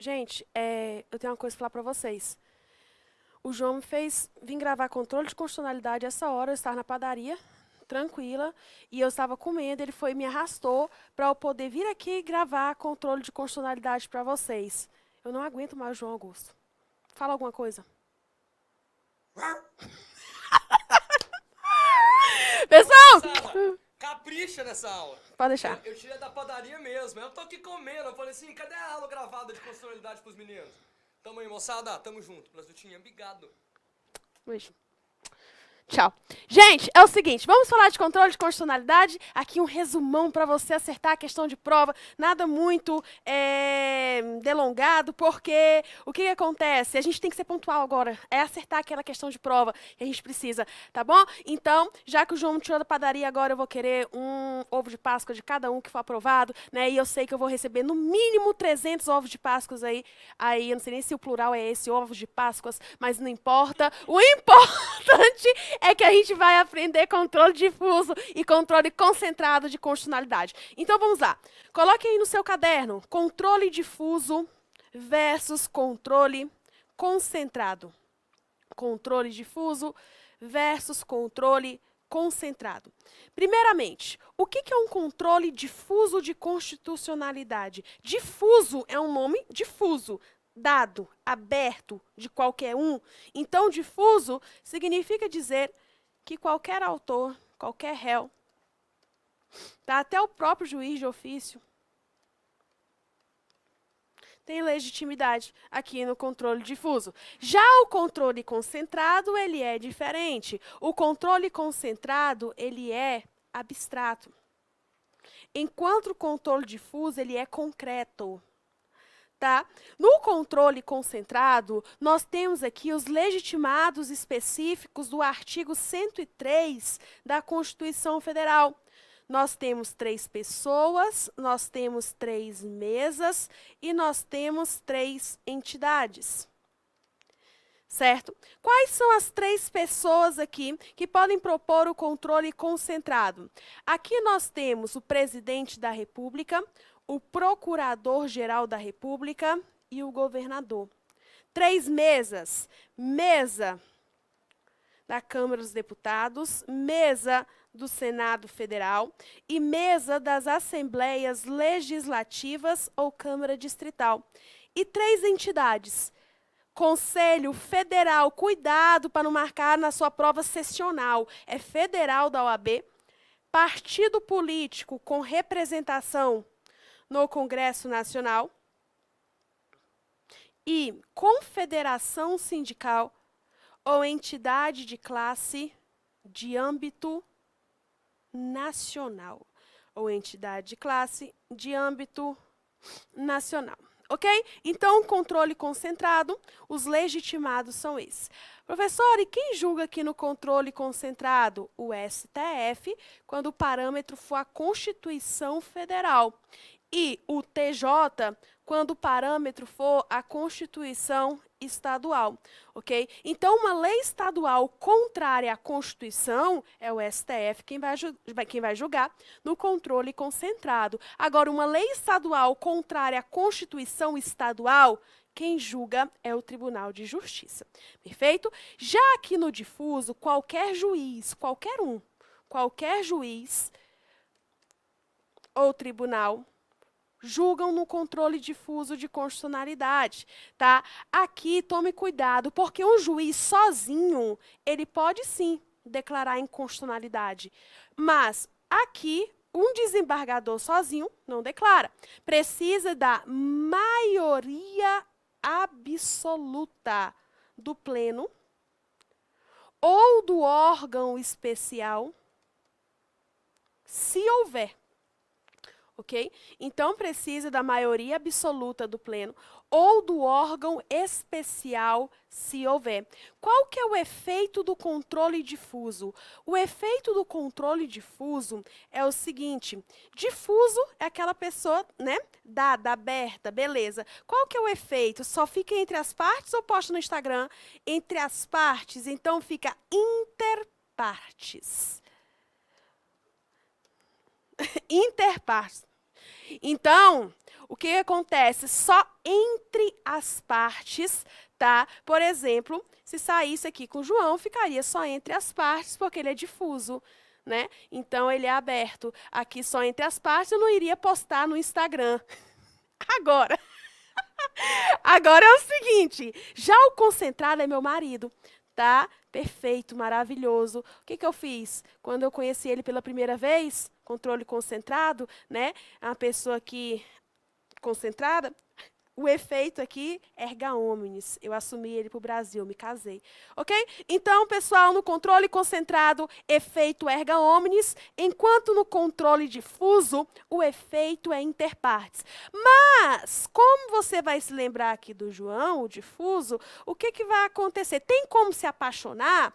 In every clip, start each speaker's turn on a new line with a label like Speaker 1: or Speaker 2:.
Speaker 1: Gente, eu tenho uma coisa pra falar pra vocês. O João me fez vir gravar controle de constitucionalidade essa hora. Eu estava na padaria, tranquila, e eu estava comendo. Ele foi e me arrastou para eu poder vir aqui gravar controle de constitucionalidade para vocês. Eu não aguento mais o João Augusto. Fala alguma coisa. Pessoal,
Speaker 2: Moçada, capricha nessa aula.
Speaker 1: pode deixar.
Speaker 2: Eu tirei da padaria mesmo. Eu tô aqui comendo. Eu falei assim, cadê a aula gravada de constitucionalidade pros meninos? Tamo aí, moçada. Tamo junto. Brasiltinha, obrigado.
Speaker 1: Beijo. Tchau. Gente, é o seguinte, vamos falar de controle de constitucionalidade. Aqui um resumão para você acertar a questão de prova. Nada muito delongado, porque o que acontece? A gente tem que ser pontual agora. É acertar aquela questão de prova que a gente precisa, tá bom? Então, já que o João tirou da padaria, agora eu vou querer um ovo de Páscoa de cada um que for aprovado, né? E eu sei que eu vou receber no mínimo 300 ovos de Páscoas aí. Aí, eu não sei nem se o plural é esse, ovos de Páscoas, mas não importa. O importante é que a gente vai aprender controle difuso e controle concentrado de constitucionalidade. Então, vamos lá. Coloque aí no seu caderno, controle difuso versus controle concentrado. Controle difuso versus controle concentrado. Primeiramente, o que é um controle difuso de constitucionalidade? Difuso é um nome difuso, dado, aberto, de qualquer um. Então, difuso significa dizer que qualquer autor, qualquer réu, tá, até o próprio juiz de ofício, tem legitimidade aqui no controle difuso. Já o controle concentrado, ele é diferente. O controle concentrado, ele é abstrato. Enquanto o controle difuso, ele é concreto. Tá? No controle concentrado, nós temos aqui os legitimados específicos do artigo 103 da Constituição Federal. Nós temos 3 pessoas, nós temos 3 mesas e nós temos 3 entidades. Certo? Quais são as 3 pessoas aqui que podem propor o controle concentrado? Aqui nós temos o presidente da República, o procurador-geral da República e o governador. 3 mesas. Mesa da Câmara dos Deputados, mesa do Senado Federal e mesa das Assembleias Legislativas ou Câmara Distrital. E 3 entidades. Conselho Federal, cuidado para não marcar na sua prova sessional, é federal da OAB. Partido político com representação no Congresso Nacional e confederação sindical ou entidade de classe de âmbito nacional ou entidade de classe de âmbito nacional. Ok? Então, controle concentrado, os legitimados são esses. Professor, e quem julga aqui no controle concentrado? O STF, quando o parâmetro for a Constituição Federal. E o TJ, quando o parâmetro for a Constituição estadual, ok? Então, uma lei estadual contrária à Constituição é o STF quem vai julgar no controle concentrado. Agora, uma lei estadual contrária à Constituição estadual, quem julga é o Tribunal de Justiça. Perfeito? Já aqui no difuso, qualquer juiz, qualquer juiz ou tribunal julgam no controle difuso de constitucionalidade, tá? Aqui, tome cuidado, porque um juiz sozinho, ele pode sim declarar inconstitucionalidade, mas aqui, um desembargador sozinho não declara. Precisa da maioria absoluta do pleno ou do órgão especial, se houver. Ok? Então, precisa da maioria absoluta do pleno ou do órgão especial, se houver. Qual que é o efeito do controle difuso? O efeito do controle difuso é o seguinte, difuso é aquela pessoa, né, dada, aberta, beleza. Qual que é o efeito? Só fica entre as partes ou posta no Instagram? Entre as partes, então fica interpartes. Interpartes. Então, o que acontece? Só entre as partes, tá? Por exemplo, se saísse aqui com o João, ficaria só entre as partes, porque ele é difuso, né? Então, ele é aberto. Aqui só entre as partes, eu não iria postar no Instagram. Agora, agora é o seguinte, já o concentrado é meu marido, tá? Perfeito, maravilhoso. O que que eu fiz? Quando eu conheci ele pela primeira vez, controle concentrado, né? A pessoa que concentrada, o efeito aqui, erga omnes. Eu assumi ele para o Brasil, me casei. Ok? Então, pessoal, no controle concentrado, efeito erga omnes, enquanto no controle difuso, o efeito é interpartes. Mas, como você vai se lembrar aqui do João, o difuso, o que que vai acontecer? Tem como se apaixonar?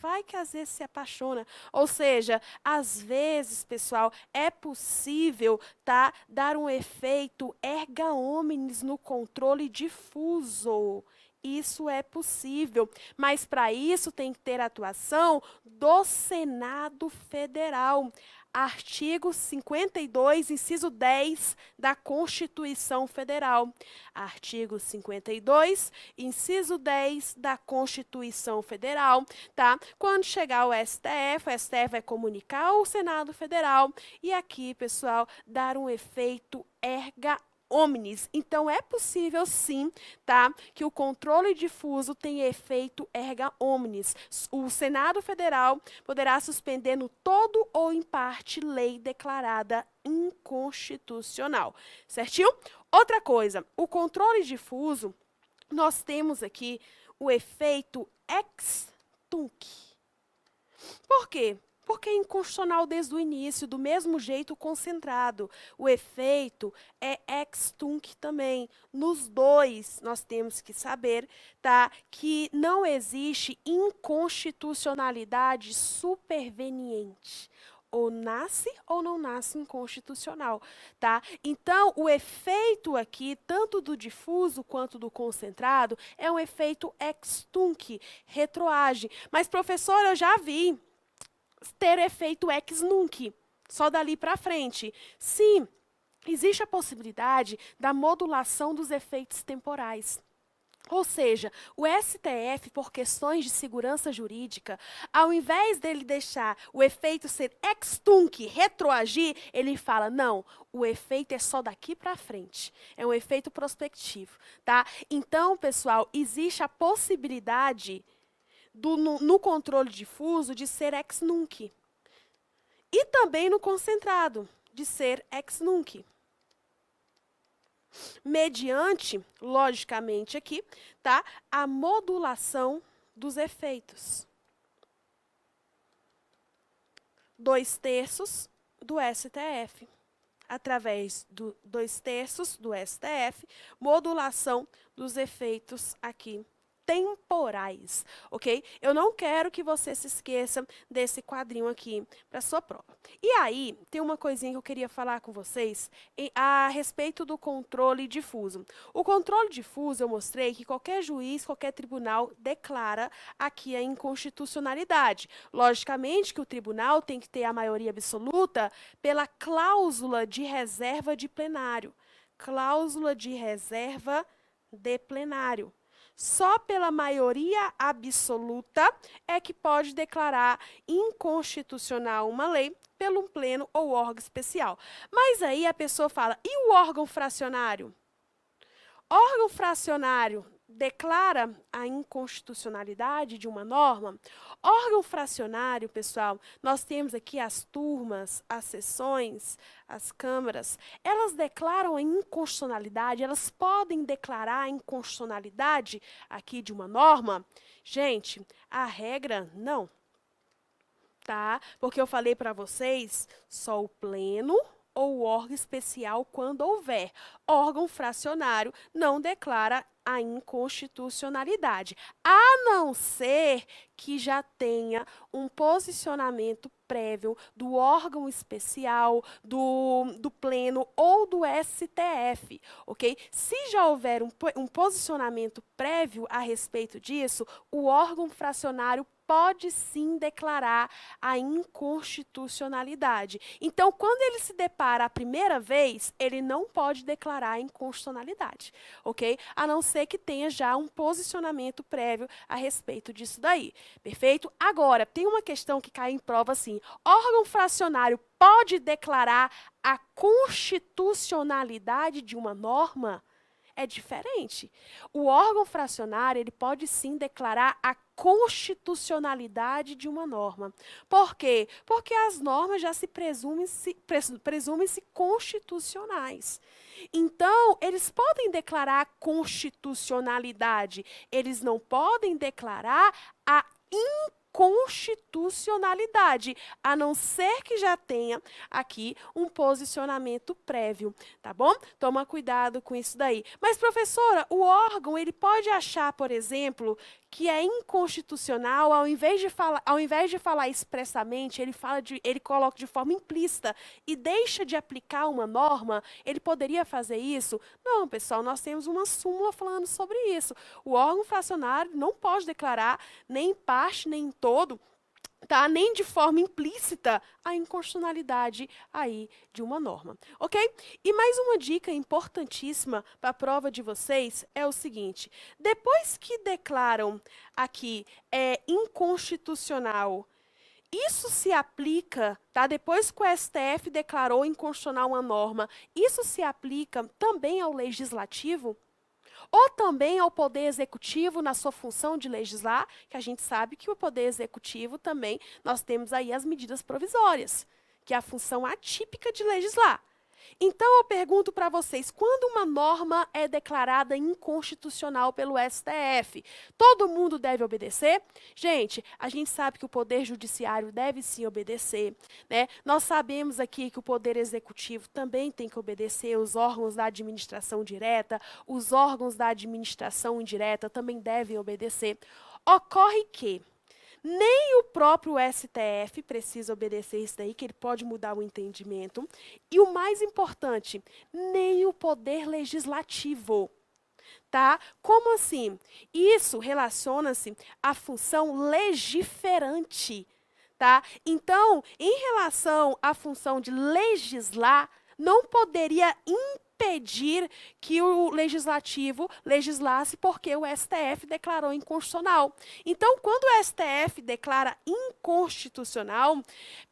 Speaker 1: Vai que às vezes se apaixona. Ou seja, às vezes, pessoal, é possível, tá, dar um efeito erga omnes no controle difuso. Isso é possível, mas para isso tem que ter atuação do Senado Federal. Artigo 52, inciso 10 da Constituição Federal. Artigo 52, inciso 10 da Constituição Federal, tá? Quando chegar o STF vai comunicar ao Senado Federal e aqui, pessoal, dar um efeito erga omnes. Então, é possível, sim, tá, que o controle difuso tenha efeito erga omnes. O Senado Federal poderá suspender no todo ou em parte lei declarada inconstitucional. Certinho? Outra coisa, o controle difuso, nós temos aqui o efeito ex tunc. Por quê? Porque é inconstitucional desde o início, do mesmo jeito concentrado. O efeito é ex tunc também. Nos dois, nós temos que saber, tá, que não existe inconstitucionalidade superveniente. Ou nasce ou não nasce inconstitucional, tá? Então, o efeito aqui, tanto do difuso quanto do concentrado, é um efeito ex tunc, retroage. Mas, professor, eu já vi ter efeito ex nunc, só dali para frente. Sim, existe a possibilidade da modulação dos efeitos temporais. Ou seja, o STF, por questões de segurança jurídica, ao invés dele deixar o efeito ser ex tunc, retroagir, ele fala, não, o efeito é só daqui para frente. É um efeito prospectivo, tá? Então, pessoal, existe a possibilidade no controle difuso de ser ex nunc. E também no concentrado, de ser ex nunc. Mediante, logicamente aqui, tá, a modulação dos efeitos. 2/3 do STF. Através do 2/3 do STF, modulação dos efeitos aqui temporais, ok? Eu não quero que você se esqueça desse quadrinho aqui para sua prova. E aí, tem uma coisinha que eu queria falar com vocês a respeito do controle difuso. O controle difuso, eu mostrei que qualquer juiz, qualquer tribunal declara aqui a inconstitucionalidade. Logicamente que o tribunal tem que ter a maioria absoluta pela cláusula de reserva de plenário. Cláusula de reserva de plenário. Só pela maioria absoluta é que pode declarar inconstitucional uma lei pelo pleno ou órgão especial. Mas aí a pessoa fala, e o órgão fracionário? Órgão fracionário declara a inconstitucionalidade de uma norma? Órgão fracionário, pessoal, nós temos aqui as turmas, as sessões, as câmaras, elas declaram a inconstitucionalidade, elas podem declarar a inconstitucionalidade aqui de uma norma? Gente, a regra, não. Tá? Porque eu falei para vocês, só o pleno ou o órgão especial quando houver. Órgão fracionário não declara a inconstitucionalidade, a não ser que já tenha um posicionamento prévio do órgão especial, do pleno ou do STF, ok? Se já houver um posicionamento prévio a respeito disso, o órgão fracionário pode sim declarar a inconstitucionalidade. Então, quando ele se depara a primeira vez, ele não pode declarar a inconstitucionalidade, ok? A não ser que tenha já um posicionamento prévio a respeito disso daí, perfeito? Agora, tem uma questão que cai em prova assim, órgão fracionário pode declarar a constitucionalidade de uma norma? É diferente. O órgão fracionário, ele pode sim declarar a constitucionalidade de uma norma. Por quê? Porque as normas já se presumem-se constitucionais. Então, eles podem declarar a constitucionalidade, eles não podem declarar a inconstitucionalidade, a não ser que já tenha aqui um posicionamento prévio, tá bom? Toma cuidado com isso daí. Mas, professora, o órgão, ele pode achar, por exemplo, que é inconstitucional, ao invés de falar expressamente, ele coloca de forma implícita e deixa de aplicar uma norma, ele poderia fazer isso? Não, pessoal, nós temos uma súmula falando sobre isso. O órgão fracionário não pode declarar, nem em parte, nem em todo, tá? Nem de forma implícita, a inconstitucionalidade aí de uma norma, ok? E mais uma dica importantíssima para a prova de vocês é o seguinte, depois que declaram aqui inconstitucional, isso se aplica, tá? Depois que o STF declarou inconstitucional uma norma, isso se aplica também ao legislativo? Ou também ao Poder Executivo na sua função de legislar, que a gente sabe que o Poder Executivo também, nós temos aí as medidas provisórias, que é a função atípica de legislar. Então, eu pergunto para vocês, quando uma norma é declarada inconstitucional pelo STF, todo mundo deve obedecer? Gente, a gente sabe que o Poder Judiciário deve sim obedecer, né? Nós sabemos aqui que o Poder Executivo também tem que obedecer, os órgãos da administração direta, os órgãos da administração indireta também devem obedecer. Ocorre que nem o próprio STF precisa obedecer isso daí, que ele pode mudar o entendimento. E o mais importante, nem o Poder Legislativo. Tá? Como assim? Isso relaciona-se à função legiferante. Tá? Então, em relação à função de legislar, não poderia impedir que o legislativo legislasse porque o STF declarou inconstitucional. Então, quando o STF declara inconstitucional,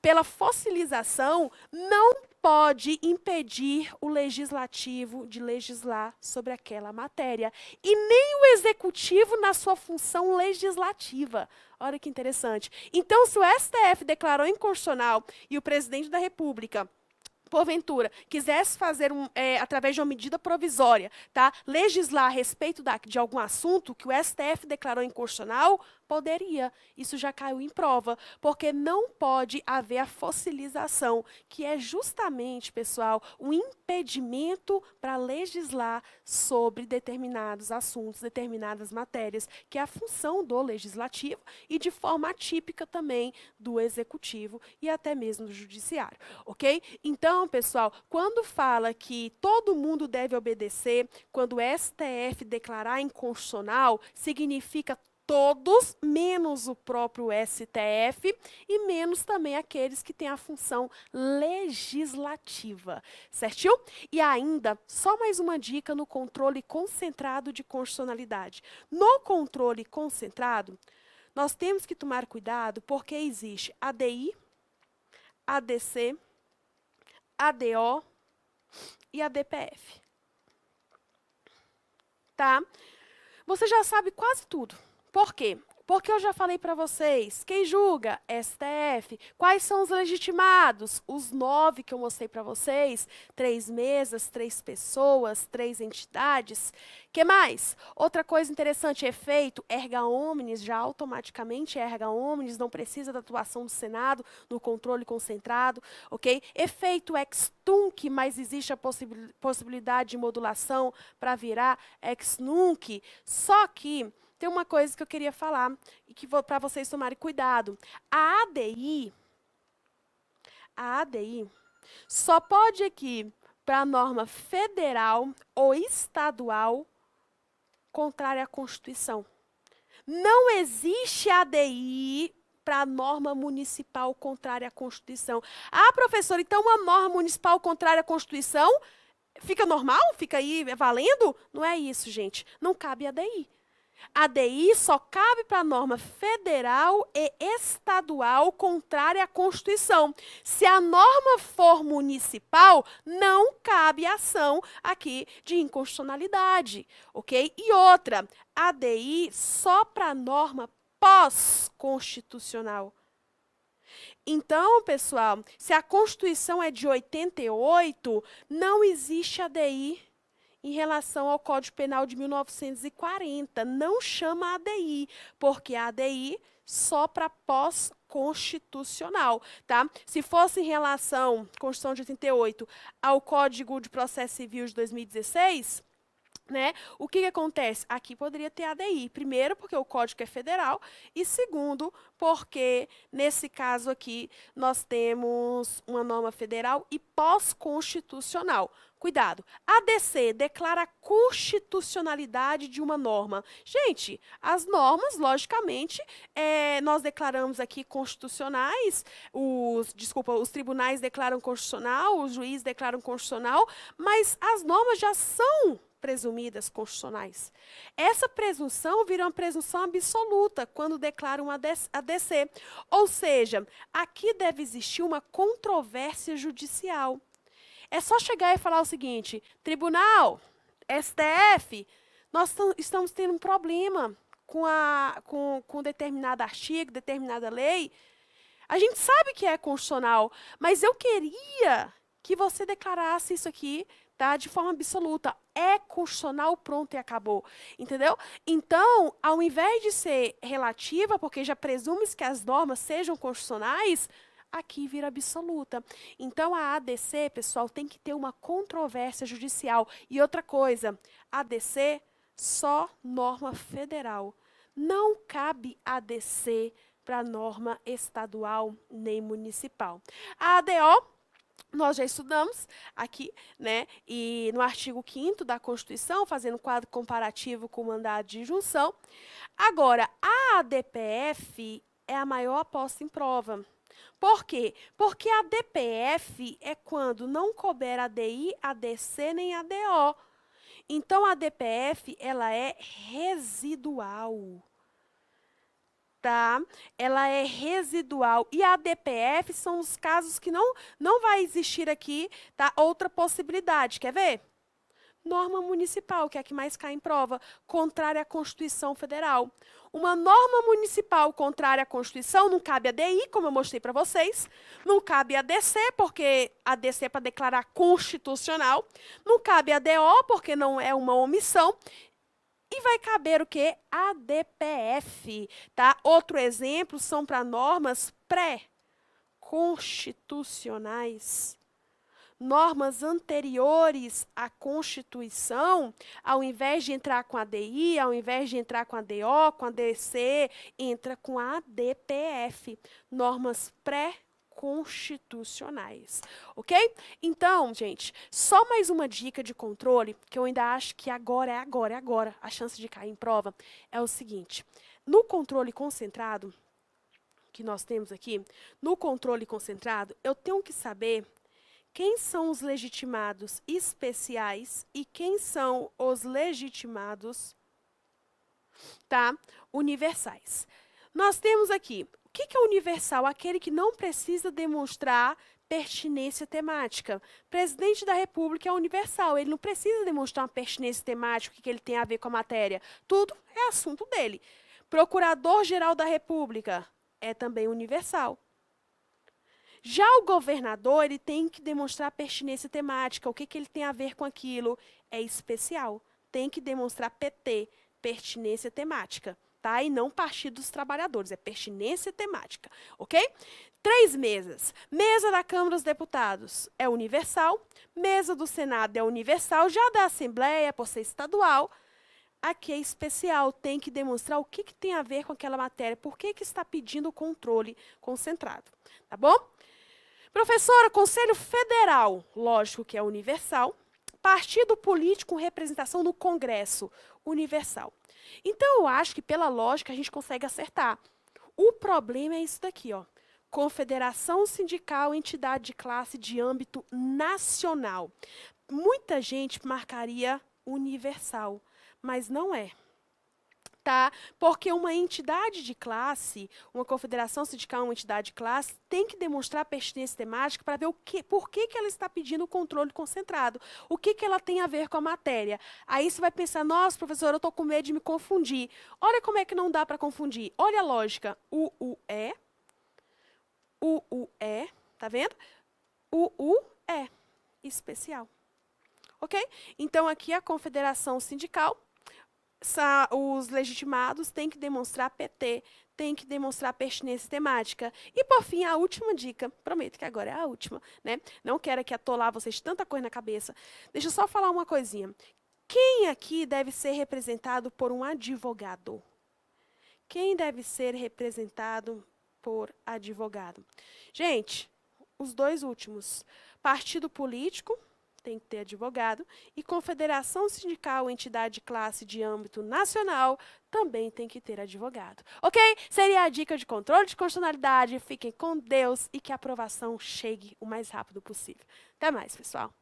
Speaker 1: pela fossilização, não pode impedir o legislativo de legislar sobre aquela matéria. E nem o executivo na sua função legislativa. Olha que interessante. Então, se o STF declarou inconstitucional e o presidente da República, porventura, quisesse fazer, através de uma medida provisória, tá, legislar a respeito de algum assunto que o STF declarou inconstitucional, poderia. Isso já caiu em prova, porque não pode haver a fossilização, que é justamente, pessoal, um impedimento para legislar sobre determinados assuntos, determinadas matérias, que é a função do legislativo e de forma atípica também do executivo e até mesmo do judiciário, ok? Então, pessoal, quando fala que todo mundo deve obedecer, quando o STF declarar inconstitucional, significa todos, menos o próprio STF e menos também aqueles que têm a função legislativa, certinho? E ainda, só mais uma dica no controle concentrado de constitucionalidade. No controle concentrado, nós temos que tomar cuidado porque existe ADI, ADC, ADO e ADPF. Tá? Você já sabe quase tudo. Por quê? Porque eu já falei para vocês, quem julga? STF. Quais são os legitimados? Os 9 que eu mostrei para vocês, 3 mesas, 3 pessoas, 3 entidades. Que mais? Outra coisa interessante, efeito, erga omnes, já automaticamente erga omnes, não precisa da atuação do Senado no controle concentrado, ok? Efeito ex tunc, mas existe a possibilidade de modulação para virar ex nunc, só que tem uma coisa que eu queria falar e que para vocês tomarem cuidado. A ADI só pode aqui para a norma federal ou estadual contrária à Constituição. Não existe ADI para norma municipal contrária à Constituição. Ah, professor, então uma norma municipal contrária à Constituição fica normal? Fica aí valendo? Não é isso, gente. Não cabe ADI. ADI só cabe para norma federal e estadual contrária à Constituição. Se a norma for municipal, não cabe ação aqui de inconstitucionalidade, ok? E outra, ADI só para norma pós-constitucional. Então, pessoal, se a Constituição é de 88, não existe ADI em relação ao Código Penal de 1940. Não chama ADI, porque a ADI só para pós-constitucional, tá? Se fosse em relação, Constituição de 88, ao Código de Processo Civil de 2016, né? O que acontece? Aqui poderia ter ADI. Primeiro, porque o código é federal. E segundo, porque, nesse caso aqui, nós temos uma norma federal e pós-constitucional. Cuidado. ADC declara a constitucionalidade de uma norma. Gente, as normas, logicamente, nós declaramos aqui constitucionais, os tribunais declaram constitucional, os juízes declaram constitucional, mas as normas já são presumidas constitucionais. Essa presunção vira uma presunção absoluta quando declaram ADC. Ou seja, aqui deve existir uma controvérsia judicial. É só chegar e falar o seguinte: tribunal, STF, nós estamos tendo um problema com determinado artigo, determinada lei. A gente sabe que é constitucional, mas eu queria que você declarasse isso aqui, tá, de forma absoluta. É constitucional, pronto e acabou. Entendeu? Então, ao invés de ser relativa, porque já presume-se que as normas sejam constitucionais, aqui vira absoluta. Então, a ADC, pessoal, tem que ter uma controvérsia judicial. E outra coisa, ADC, só norma federal. Não cabe ADC para norma estadual nem municipal. A ADO, nós já estudamos aqui, né? E no artigo 5º da Constituição, fazendo quadro comparativo com o mandado de injunção. Agora, a ADPF é a maior aposta em prova. Por quê? Porque a DPF é quando não couber ADI, ADC nem ADO. Então, a DPF, ela é residual. Tá? Ela é residual. E a DPF são os casos que não vai existir aqui, tá? Outra possibilidade. Quer ver? Norma municipal, que é a que mais cai em prova, contrária à Constituição Federal. Uma norma municipal contrária à Constituição não cabe ADI, como eu mostrei para vocês. Não cabe ADC, porque ADC é para declarar constitucional. Não cabe ADO, porque não é uma omissão. E vai caber o quê? ADPF, tá? Outro exemplo são para normas pré-constitucionais. Normas anteriores à Constituição, ao invés de entrar com a ADI, ao invés de entrar com a ADO, com a ADC, entra com a ADPF. Normas pré-constitucionais, ok? Então, gente, só mais uma dica de controle, que eu ainda acho que agora é agora, a chance de cair em prova, é o seguinte: no controle concentrado, que nós temos aqui, no controle concentrado, eu tenho que saber quem são os legitimados especiais e quem são os legitimados, tá, universais. Nós temos aqui, o que é universal? Aquele que não precisa demonstrar pertinência temática. Presidente da República é universal, ele não precisa demonstrar uma pertinência temática, o que ele tem a ver com a matéria. Tudo é assunto dele. Procurador-Geral da República é também universal. Já o governador, ele tem que demonstrar pertinência temática. O que ele tem a ver com aquilo? É especial. Tem que demonstrar PT, pertinência temática, tá? E não Partido dos Trabalhadores, é pertinência temática, ok? 3 mesas. Mesa da Câmara dos Deputados é universal. Mesa do Senado é universal. Já da Assembleia, por ser estadual, aqui é especial. Tem que demonstrar o que tem a ver com aquela matéria. Por que está pedindo o controle concentrado, tá bom? Professora, Conselho Federal, lógico que é universal. Partido político com representação no Congresso, universal. Então, eu acho que pela lógica a gente consegue acertar. O problema é isso daqui, ó. Confederação sindical, entidade de classe de âmbito nacional. Muita gente marcaria universal, mas não é. Tá? Porque uma entidade de classe, uma confederação sindical, uma entidade de classe, tem que demonstrar pertinência temática para ver por que ela está pedindo o controle concentrado. O que ela tem a ver com a matéria. Aí você vai pensar, nossa, professor, eu estou com medo de me confundir. Olha como é que não dá para confundir. Olha a lógica. UUE, tá vendo? UUE, especial. Ok? Então, aqui a confederação sindical, os legitimados têm que demonstrar PT, têm que demonstrar pertinência temática. E, por fim, a última dica, prometo que agora é a última, né? Não quero aqui atolar vocês de tanta coisa na cabeça. Deixa eu só falar uma coisinha. Quem aqui deve ser representado por um advogado? Quem deve ser representado por advogado? Gente, os dois últimos. Partido político, tem que ter advogado, e confederação sindical, entidade de classe de âmbito nacional, também tem que ter advogado. Ok? Seria a dica de controle de constitucionalidade. Fiquem com Deus e que a aprovação chegue o mais rápido possível. Até mais, pessoal.